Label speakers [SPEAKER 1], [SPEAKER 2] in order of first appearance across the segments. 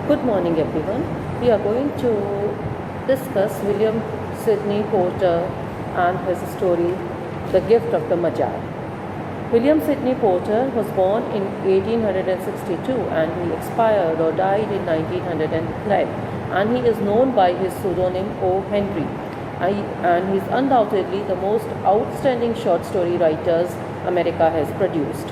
[SPEAKER 1] Good morning, everyone. We are going to discuss William Sidney Porter and his story, The Gift of the Magi. William Sidney Porter was born in 1862 and he expired or died in 1912, and he is known by his pseudonym O. Henry. And he is undoubtedly the most outstanding short story writers America has produced.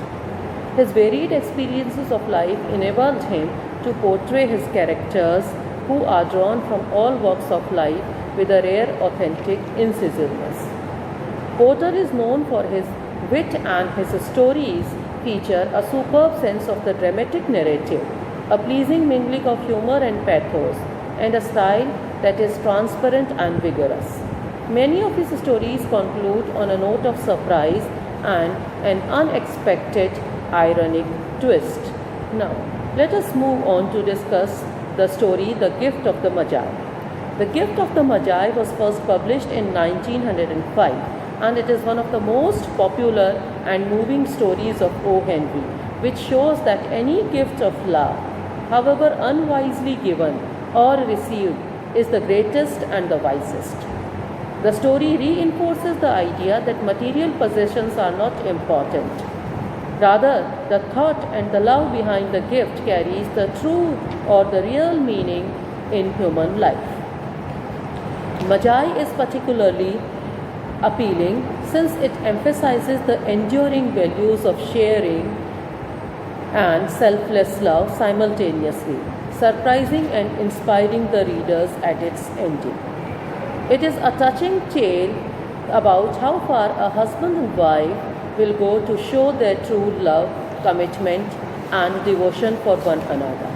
[SPEAKER 1] His varied experiences of life enabled him to portray his characters who are drawn from all walks of life with a rare authentic incisiveness. Porter is known for his wit, and his stories feature a superb sense of the dramatic narrative, a pleasing mingling of humor and pathos, and a style that is transparent and vigorous. Many of his stories conclude on a note of surprise and an unexpected ironic twist. Now, let us move on to discuss the story The Gift of the Magi. The Gift of the Magi was first published in 1905, and it is one of the most popular and moving stories of O. Henry, which shows that any gift of love, however unwisely given or received, is the greatest and the wisest. The story reinforces the idea that material possessions are not important. Rather, the thought and the love behind the gift carries the true or the real meaning in human life. Magi is particularly appealing since it emphasizes the enduring values of sharing and selfless love simultaneously, surprising and inspiring the readers at its ending. It is a touching tale about how far a husband and wife will go to show their true love, commitment, and devotion for one another,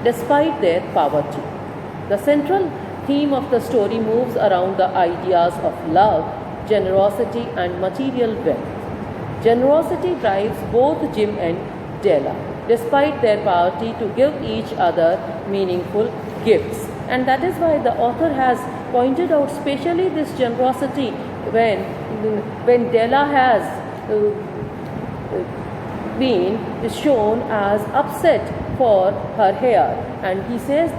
[SPEAKER 1] despite their poverty. The central theme of the story moves around the ideas of love, generosity, and material wealth. Generosity drives both Jim and Della, despite their poverty, to give each other meaningful gifts. And that is why the author has pointed out specially this generosity when Della has been shown as upset for her hair, and he says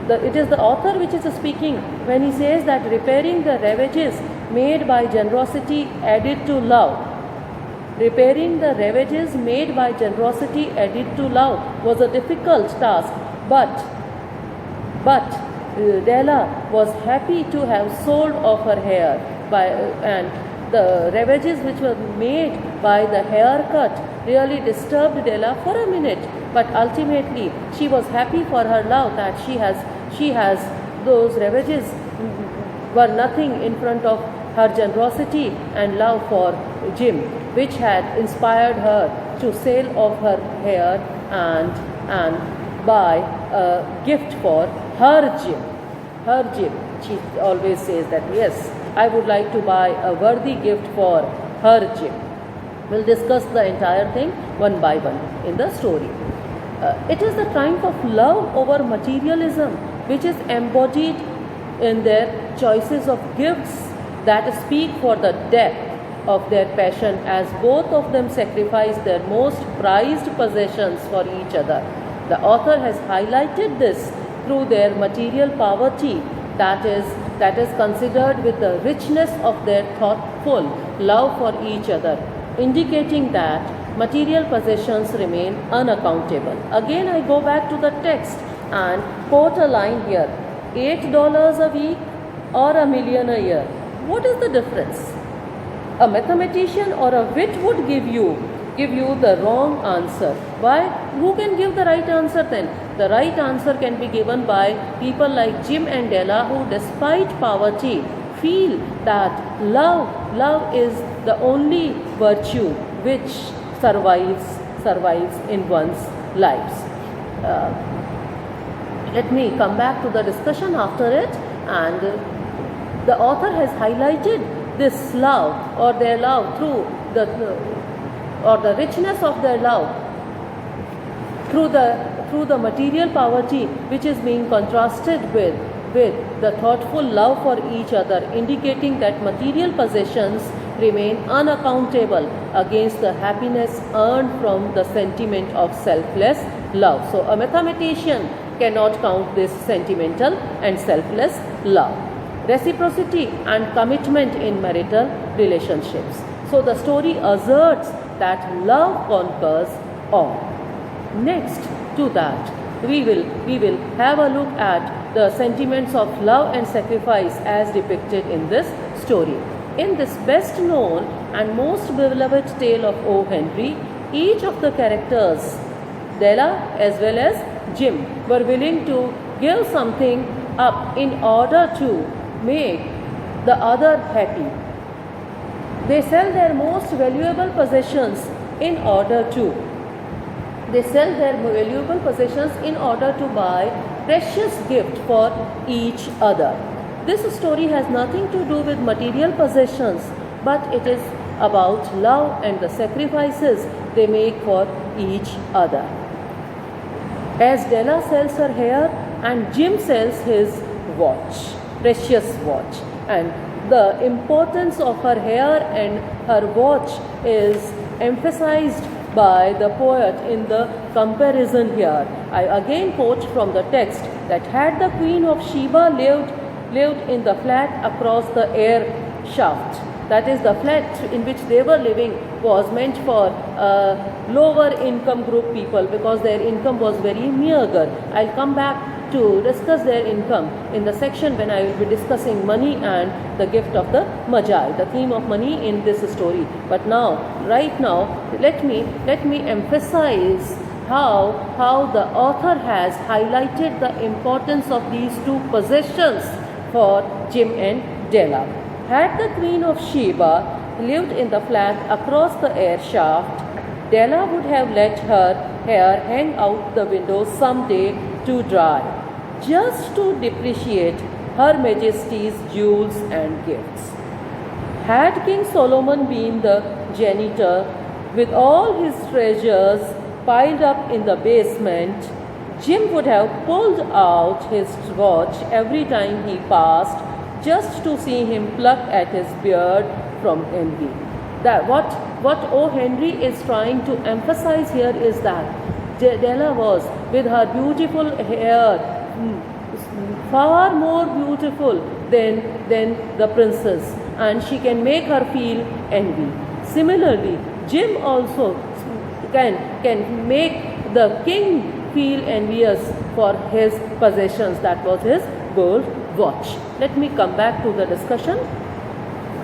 [SPEAKER 1] it is the author which is speaking when he says that repairing the ravages made by generosity added to love. Repairing the ravages made by generosity added to love was a difficult task, but Della was happy to have sold off her hair and the ravages which were made by the haircut really disturbed Della for a minute, but ultimately she was happy for her love that she has those ravages were nothing in front of her generosity and love for Jim, which had inspired her to sell off her hair and buy a gift for her Jim. Her Jim. She always says that, yes, I would like to buy a worthy gift for her Jim. We'll discuss the entire thing one by one in the story. It is the triumph of love over materialism which is embodied in their choices of gifts that speak for the depth of their passion, as both of them sacrifice their most prized possessions for each other. The author has highlighted this through their material poverty that is considered with the richness of their thoughtful love for each other, indicating that material possessions remain unaccountable. Again, I go back to the text and quote a line here: $8 a week or $1 million a year. What is the difference? A mathematician or a wit would give you the wrong answer. Why? Who can give the right answer then? The right answer can be given by people like Jim and Della, who despite poverty feel that love is the only virtue which survives in one's lives. Let me come back to the discussion after it, and the author has highlighted this love or their love through the richness of their love through the material poverty which is being contrasted with the thoughtful love for each other, indicating that material possessions remain unaccountable against the happiness earned from the sentiment of selfless love. So a mathematician cannot count this sentimental and selfless love. Reciprocity and commitment in marital relationships. So the story asserts that love conquers all. Next to that, we will have a look at the sentiments of love and sacrifice as depicted in this story. In this best known and most beloved tale of O. Henry, each of the characters, Della as well as Jim, were willing to give something up in order to make the other happy. They sell their most valuable possessions in order to buy precious gift for each other. This story has nothing to do with material possessions, but it is about love and the sacrifices they make for each other. As Della sells her hair and Jim sells his watch, precious watch, and the importance of her hair and her watch is emphasized by the poet in the comparison here. I again quote from the text that had the Queen of Sheba lived in the flat across the air shaft, that is, the flat in which they were living was meant for lower income group people because their income was very meager. I'll come back to discuss their income in the section when I will be discussing money and the gift of the Magi, the theme of money in this story. But right now, let me emphasize how the author has highlighted the importance of these two possessions for Jim and Della. Had the Queen of Sheba lived in the flat across the air shaft, Della would have let her hair hang out the window some day to dry, just to depreciate Her Majesty's jewels and gifts. Had King Solomon been the janitor with all his treasures piled up in the basement, Jim would have pulled out his watch every time he passed just to see him pluck at his beard from envy. That what O. Henry is trying to emphasize here is that Della was, with her beautiful hair, far more beautiful than the princess, and she can make her feel envy. Similarly, Jim also can make the king feel envious for his possessions, that was his gold watch. Let me come back to the discussion.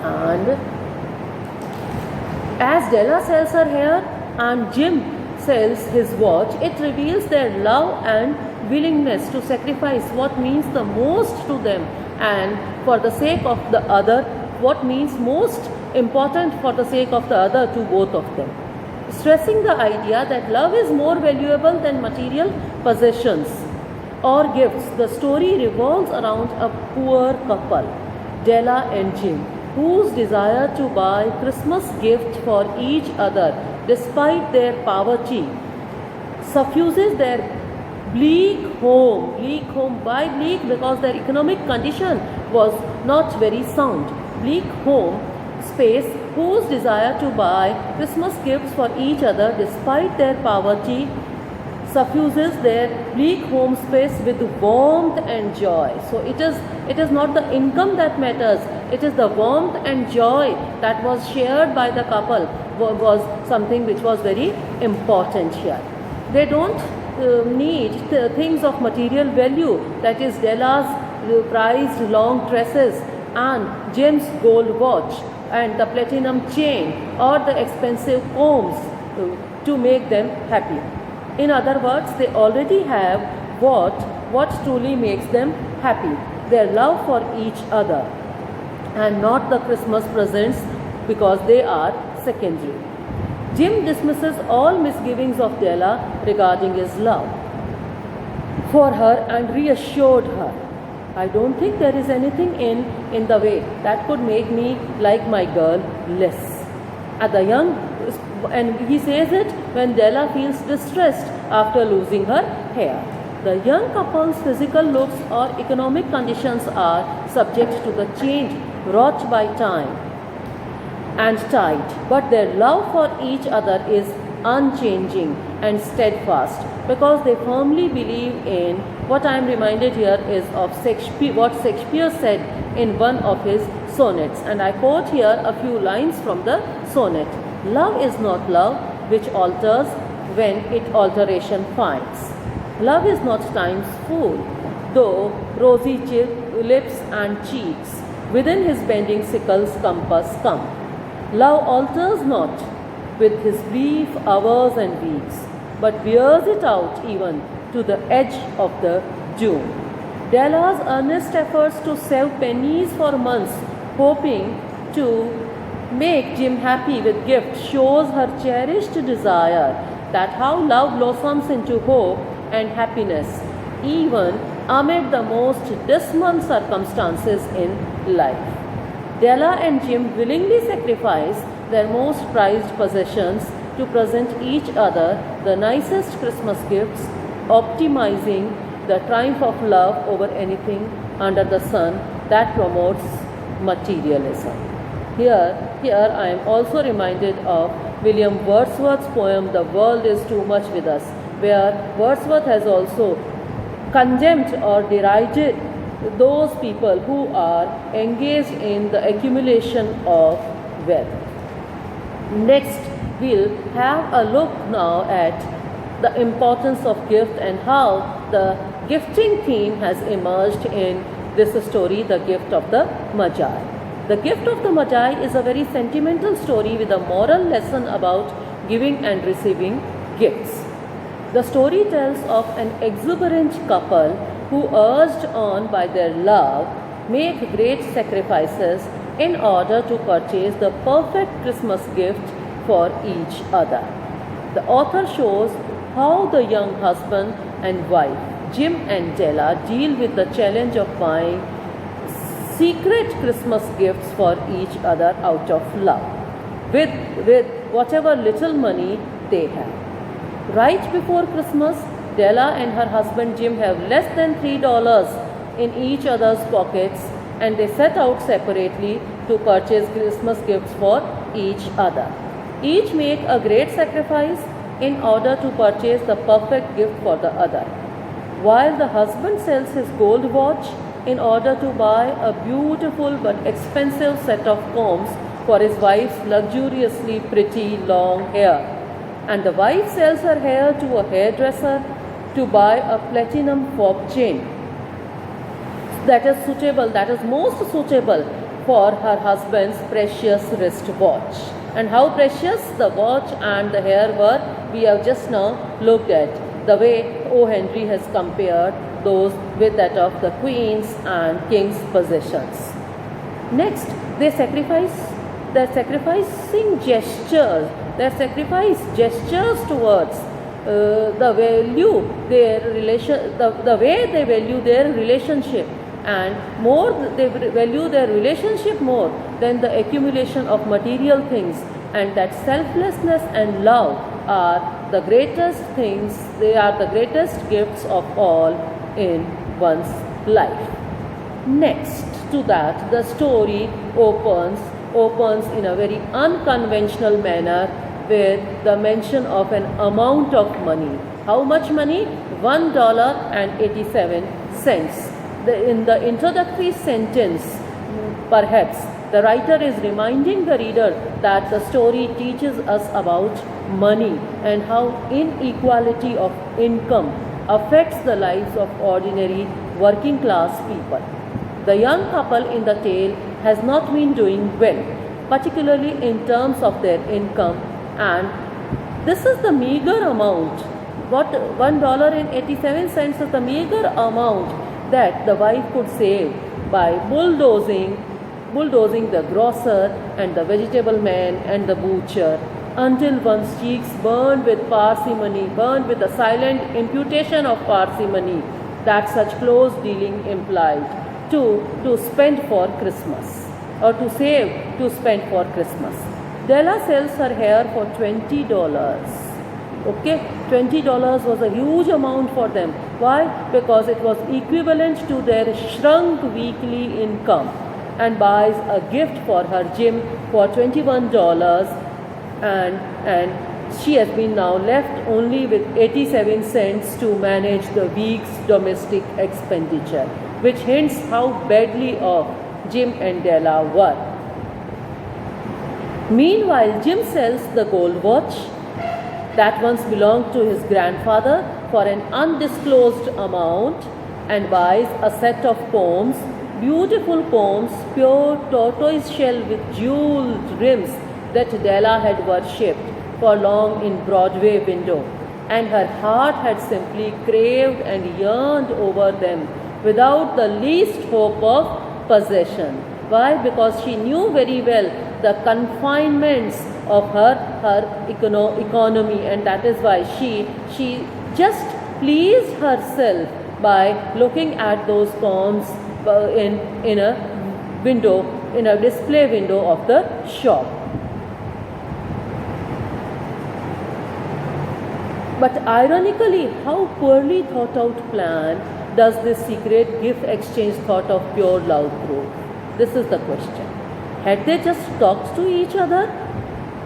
[SPEAKER 1] And as Della sells her hair and Jim sells his watch, it reveals their love and willingness to sacrifice what means the most to them and for the sake of the other, what means most important for the sake of the other to both of them. Stressing the idea that love is more valuable than material possessions or gifts, the story revolves around a poor couple, Della and Jim, whose desire to buy Christmas gifts for each other despite their poverty suffuses their bleak home. Why bleak? Because their economic condition was not very sound. Bleak home space, whose desire to buy Christmas gifts for each other despite their poverty suffuses their bleak home space with warmth and joy. So it is not the income that matters, it is the warmth and joy that was shared by the couple was something which was very important here. They don't need things of material value, that is Della's prized long tresses and Jim's gold watch and the platinum chain or the expensive combs to make them happy. In other words, they already have what truly makes them happy, their love for each other, and not the Christmas presents because they are secondary. Jim dismisses all misgivings of Della regarding his love for her and reassured her, I don't think there is anything in the way that could make me like my girl less. And he says it when Della feels distressed after losing her hair. The young couple's physical looks or economic conditions are subject to the change wrought by time and tide, but their love for each other is unchanging and steadfast, because they firmly believe in what I am reminded here is of Shakespeare, what Shakespeare said in one of his sonnets. And I quote here a few lines from the sonnet. Love is not love which alters when it alteration finds. Love is not time's fool, though rosy lips and cheeks within his bending sickle's compass come. Love alters not with his brief hours and weeks, but wears it out even to the edge of the doom. Della's earnest efforts to save pennies for months, hoping to make Jim happy with gifts, shows her cherished desire that how love blossoms into hope and happiness, even amid the most dismal circumstances in life. Della and Jim willingly sacrifice their most prized possessions to present each other the nicest Christmas gifts, optimizing the triumph of love over anything under the sun that promotes materialism. Here I am also reminded of William Wordsworth's poem The World is Too Much With Us, where Wordsworth has also condemned or derided those people who are engaged in the accumulation of wealth. Next, we'll have a look now at the importance of gift and how the gifting theme has emerged in this story, The Gift of the Magi. The Gift of the Magi is a very sentimental story with a moral lesson about giving and receiving gifts. The story tells of an exuberant couple who, urged on by their love, make great sacrifices in order to purchase the perfect Christmas gift for each other. The author shows how the young husband and wife, Jim and Della, deal with the challenge of buying secret Christmas gifts for each other out of love, with whatever little money they have. Right before Christmas, Della and her husband Jim have less than $3 in each other's pockets, and they set out separately to purchase Christmas gifts for each other. Each make a great sacrifice in order to purchase the perfect gift for the other. While the husband sells his gold watch in order to buy a beautiful but expensive set of combs for his wife's luxuriously pretty long hair, and the wife sells her hair to a hairdresser to buy a platinum fob chain that is most suitable for her husband's precious wrist watch. And how precious the watch and the hair were, we have just now looked at, the way O. Henry has compared those with that of the queen's and king's possessions. Next, their sacrificing gestures, their sacrifice gestures towards the value their relation, the way they value their relationship, and more they value their relationship more than the accumulation of material things, and that selflessness and love are the greatest things, they are the greatest gifts of all in one's life. Next to that, the story opens in a very unconventional manner with the mention of an amount of money. How much money? $1.87. In the introductory sentence, perhaps the writer is reminding the reader that the story teaches us about money and how inequality of income affects the lives of ordinary working class people. The young couple in the tale has not been doing well, particularly in terms of their income, and this is the meager amount. What $1.87 is the meager amount that the wife could save by bulldozing the grocer and the vegetable man and the butcher until one's cheeks burned with parsimony, burned with the silent imputation of parsimony that such close dealing implied, to spend for Christmas, or to save to spend for Christmas. Della sells her hair for $20. Okay, $20 was a huge amount for them. Why? Because it was equivalent to their shrunk weekly income, and buys a gift for her Jim for $21, and she has been now left only with 87 cents to manage the week's domestic expenditure, which hints how badly off Jim and Della were. Meanwhile, Jim sells the gold watch that once belonged to his grandfather for an undisclosed amount and buys a set of poems, beautiful poems, pure tortoise shell with jeweled rims that Della had worshipped for long in Broadway window, and her heart had simply craved and yearned over them without the least hope of possession. Why? Because she knew very well the confinements of her economy, and that is why she just pleased herself by looking at those poems in a window, in a display window of the shop. But ironically, how poorly thought out plan does this secret gift exchange thought of pure love prove? This is the question. Had they just talked to each other?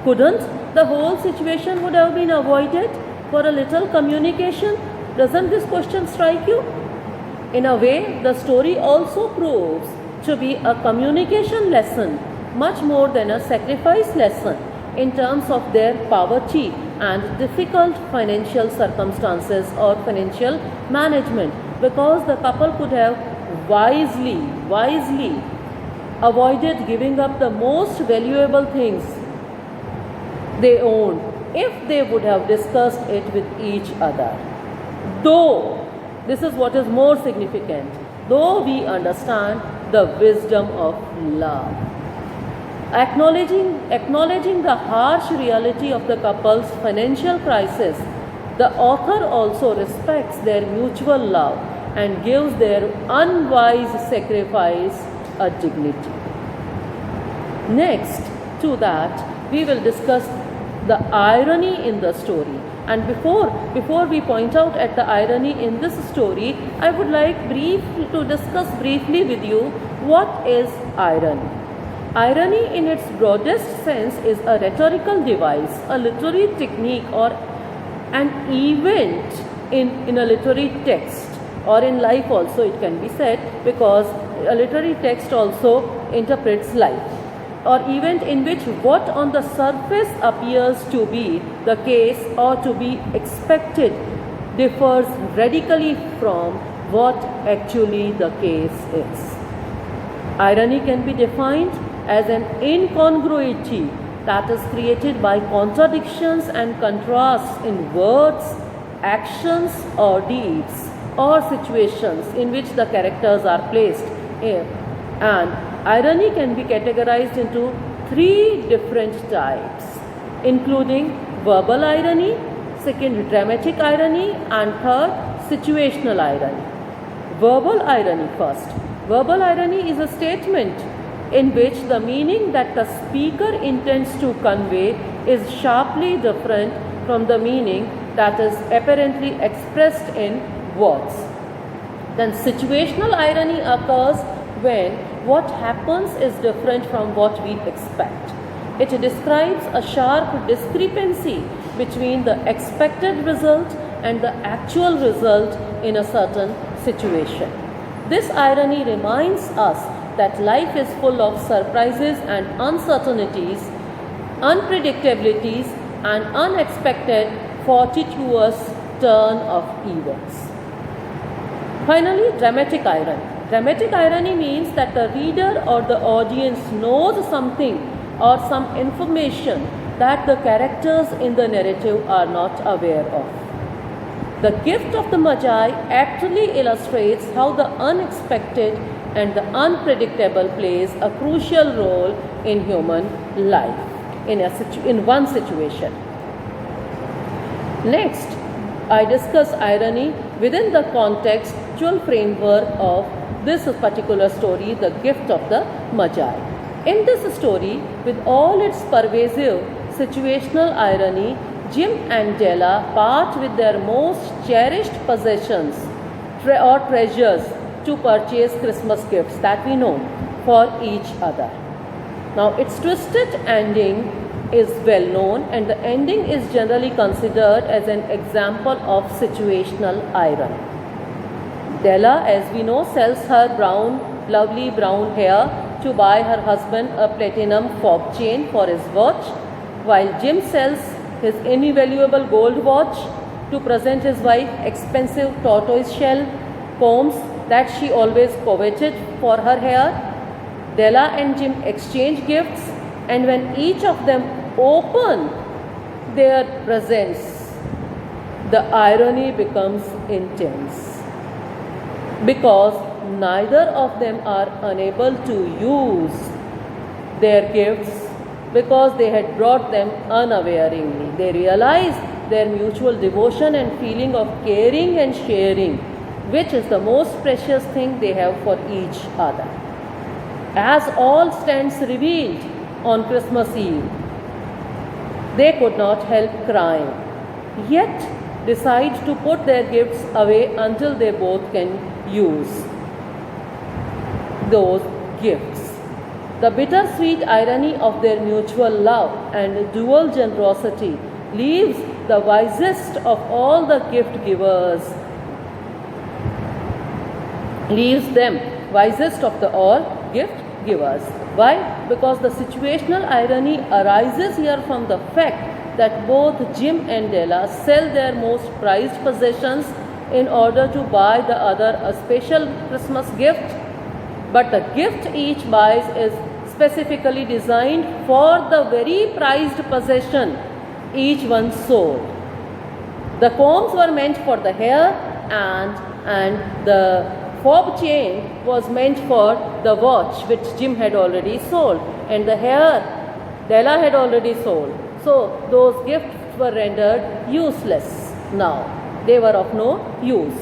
[SPEAKER 1] Couldn't the whole situation would have been avoided for a little communication? Doesn't this question strike you? In a way, the story also proves to be a communication lesson much more than a sacrifice lesson in terms of their poverty and difficult financial circumstances or financial management, because the couple could have wisely avoided giving up the most valuable things they owned if they would have discussed it with each other. Though, this is what is more significant, though we understand the wisdom of love. Acknowledging the harsh reality of the couple's financial crisis, the author also respects their mutual love and gives their unwise sacrifice a dignity. Next to that, we will discuss the irony in the story. And before we point out at the irony in this story, I would like to discuss briefly with you what is irony. Irony in its broadest sense is a rhetorical device, a literary technique, or an event in a literary text, or in life also it can be said, because a literary text also interprets life, or event in which what on the surface appears to be the case or to be expected differs radically from what actually the case is. Irony can be defined as an incongruity that is created by contradictions and contrasts in words, actions, or deeds, or situations in which the characters are placed in. And irony can be categorized into three different types, including verbal irony, second dramatic irony, and third situational irony. Verbal irony first. Verbal irony is a statement in which the meaning that the speaker intends to convey is sharply different from the meaning that is apparently expressed in words. Then situational irony occurs when what happens is different from what we expect. It describes a sharp discrepancy between the expected result and the actual result in a certain situation. This irony reminds us that life is full of surprises and uncertainties, unpredictabilities, and unexpected fortuitous turn of events. Finally, dramatic irony. Dramatic irony means that the reader or the audience knows something or some information that the characters in the narrative are not aware of. The gift of the Magi actually illustrates how the unexpected and the unpredictable plays a crucial role in human life in one situation. Next, I discuss irony within the contextual framework of this particular story, The Gift of the Magi. In this story, with all its pervasive situational irony, Jim and Della part with their most cherished possessions or treasures to purchase Christmas gifts that we know for each other. Now, its twisted ending is well known, and the ending is generally considered as an example of situational irony. Della, as we know, sells her lovely brown hair to buy her husband a platinum fob chain for his watch, while Jim sells his invaluable gold watch to present his wife expensive tortoise shell combs that she always coveted for her hair. Della and Jim exchange gifts, and when each of them open their presents, the irony becomes intense, because neither of them are unable to use their gifts because they had brought them unawareingly. They realize their mutual devotion and feeling of caring and sharing, which is the most precious thing they have for each other. As all stands revealed on Christmas Eve, they could not help crying, yet decide to put their gifts away until they both can use those gifts. The bittersweet irony of their mutual love and dual generosity leaves the wisest of all the gift givers, leaves them wisest of the all gift givers. Why? Because the situational irony arises here from the fact that both Jim and Della sell their most prized possessions in order to buy the other a special Christmas gift, but the gift each buys is specifically designed for the very prized possession each one sold. The combs were meant for the hair, and the fob chain was meant for the watch which Jim had already sold, and the hair Della had already sold. So those gifts were rendered useless now. They were of no use.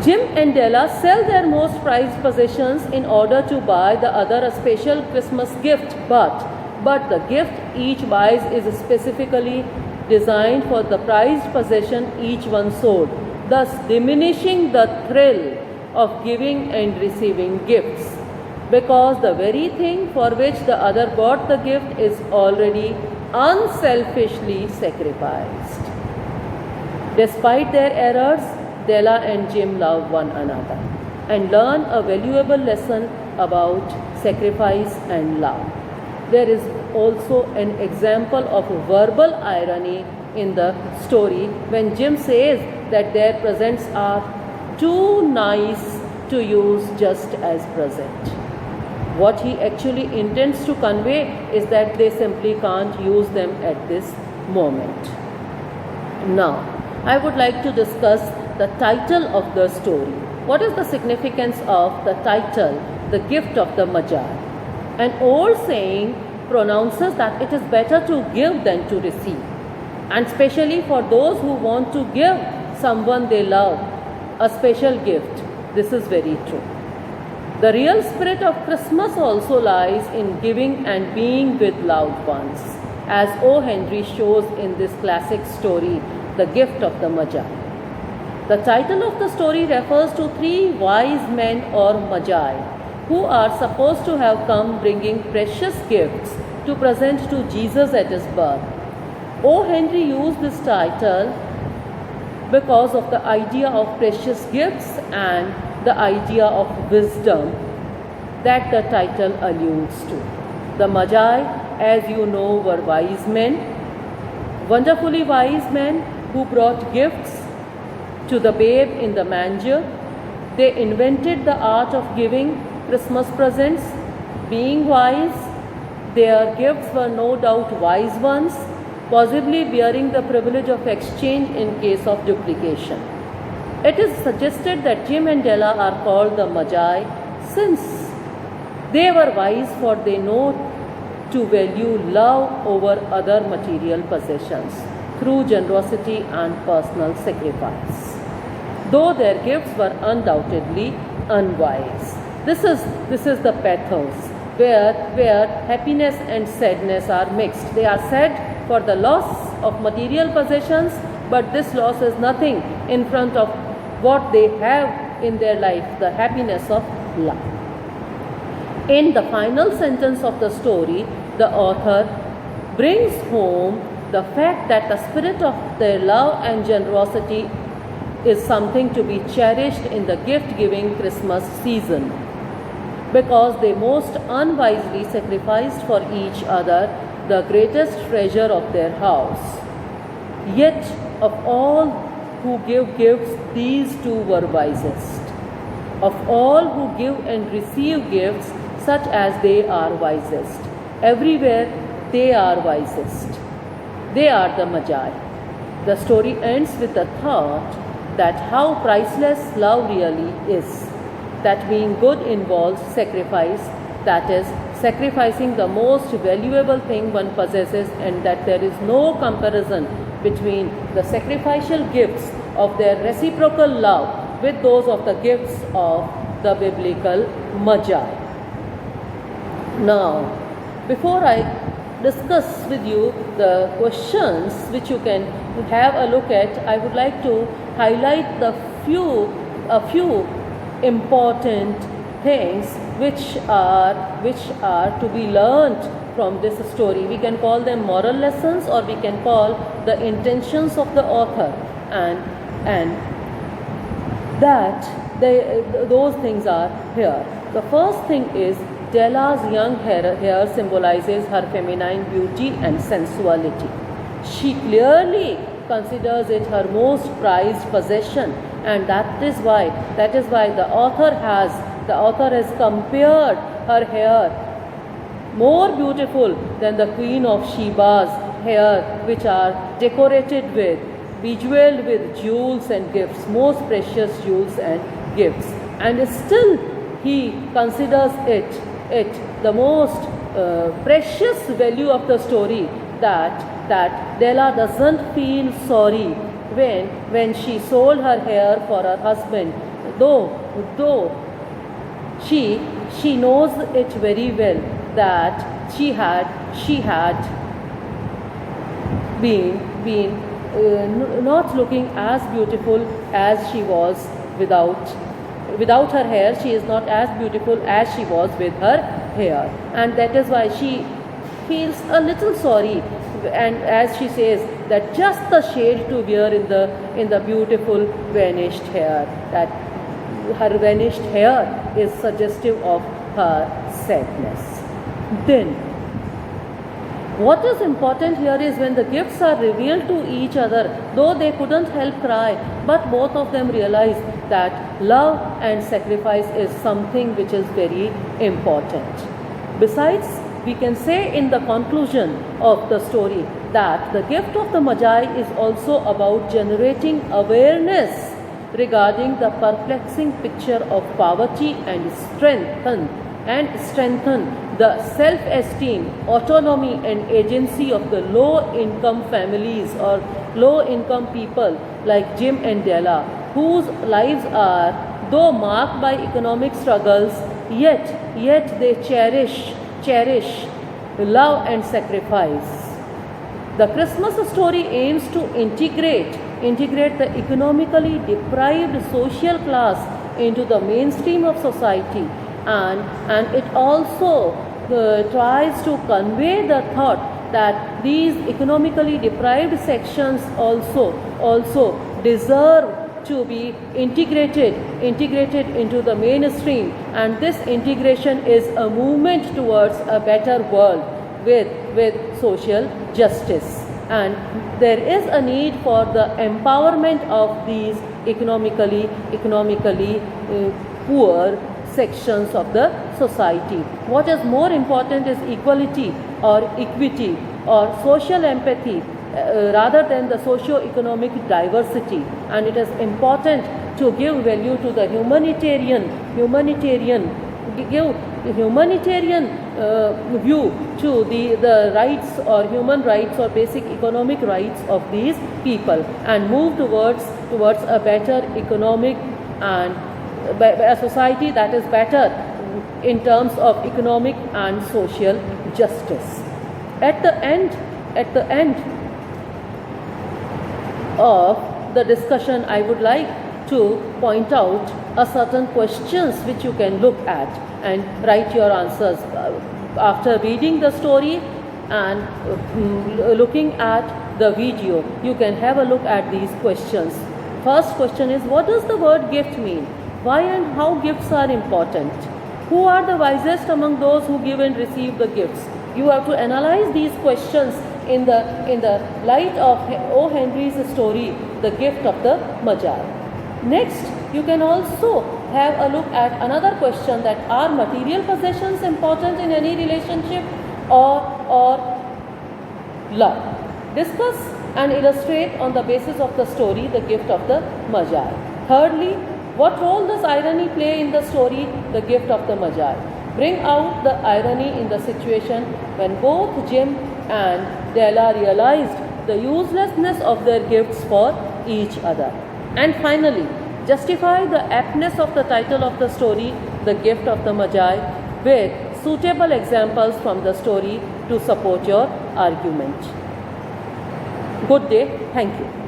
[SPEAKER 1] Jim and Della sell their most prized possessions in order to buy the other a special Christmas gift, but the gift each buys is specifically designed for the prized possession each one sold, thus diminishing the thrill of giving and receiving gifts, because the very thing for which the other got the gift is already unselfishly sacrificed. Despite their errors, Della and Jim love one another and learn a valuable lesson about sacrifice and love. There is also an example of verbal irony in the story when Jim says that their presents are too nice to use just as present. What he actually intends to convey is that they simply can't use them at this moment. Now, I would like to discuss the title of the story. What is the significance of the title, The Gift of the Magi? An old saying pronounces that it is better to give than to receive, and especially for those who want to give someone they love a special gift. This is very true. The real spirit of Christmas also lies in giving and being with loved ones, as O. Henry shows in this classic story, The Gift of the Magi. The title of the story refers to three wise men or magi who are supposed to have come bringing precious gifts to present to Jesus at his birth. O. Henry used this title because of the idea of precious gifts and the idea of wisdom that the title alludes to. The Magi, as you know, were wise men, wonderfully wise men who brought gifts to the babe in the manger. They invented the art of giving Christmas presents. Being wise, their gifts were no doubt wise ones, possibly bearing the privilege of exchange in case of duplication. It is suggested that Jim and Della are called the Magi since they were wise, for they know to value love over other material possessions through generosity and personal sacrifice, though their gifts were undoubtedly unwise. This is the pathos where happiness and sadness are mixed. They are sad for the loss of material possessions, but this loss is nothing in front of what they have in their life, the happiness of love. In the final sentence of the story, the author brings home the fact that the spirit of their love and generosity is something to be cherished in the gift-giving Christmas season, because they most unwisely sacrificed for each other the greatest treasure of their house. Yet of all who give gifts, these two were wisest. Of all who give and receive gifts, such as they are wisest. Everywhere they are wisest. They are the Magi. The story ends with the thought that how priceless love really is. That being good involves sacrifice, that is, sacrificing the most valuable thing one possesses, and that there is no comparison between the sacrificial gifts of their reciprocal love with those of the gifts of the biblical Magi. Now, before I discuss with you the questions which you can have a look at, I would like to highlight a few important things which are to be learnt from this story. We can call them moral lessons, or we can call the intentions of the author, and that those things are here. The first thing is Della's young hair symbolizes her feminine beauty and sensuality. She clearly considers it her most prized possession, and that is why the author has compared her hair more beautiful than the Queen of Sheba's hair, which are decorated with, bejeweled with jewels and gifts, most precious jewels and gifts. And still he considers it the most precious value of the story, that Della doesn't feel sorry when she sold her hair for her husband, though she knows it very well that she had been not looking as beautiful as she was without her hair. She is not as beautiful as she was with her hair, and that is why she feels a little sorry, and as she says that just the shade to wear in the beautiful vanished hair, that her vanished hair is suggestive of her sadness. Then what is important here is when the gifts are revealed to each other, though they couldn't help cry, but both of them realize that love and sacrifice is something which is very important. Besides, we can say in the conclusion of the story that the gift of the Magi is also about generating awareness regarding the perplexing picture of poverty, and strengthen the self-esteem, autonomy and agency of the low-income families or low-income people like Jim and Della, whose lives are, though marked by economic struggles, yet they cherish love and sacrifice. The Christmas story aims to integrate the economically deprived social class into the mainstream of society, and it also tries to convey the thought that these economically deprived sections also deserve to be integrated into the mainstream, and this integration is a movement towards a better world with social justice. And there is a need for the empowerment of these economically poor sections of the society. What is more important is equality or equity or social empathy rather than the socio-economic diversity, and it is important to give value to the humanitarian view to the rights or human rights or basic economic rights of these people, and move towards a better economic and a society that is better in terms of economic and social justice. At the end of the discussion, I would like to point out a certain questions which you can look at, and write your answers. After reading the story and looking at the video, you can have a look at these questions. First question is, what does the word gift mean? Why and how gifts are important? Who are the wisest among those who give and receive the gifts? You have to analyze these questions in the light of O. Henry's story, The Gift of the Magi. Next, you can also have a look at another question, that are material possessions important in any relationship or love? Discuss and illustrate on the basis of the story, The Gift of the Magi. Thirdly, what role does irony play in the story, The Gift of the Magi? Bring out the irony in the situation when both Jim and Della realized the uselessness of their gifts for each other. And finally, justify the aptness of the title of the story, The Gift of the Magi, with suitable examples from the story to support your argument. Good day. Thank you.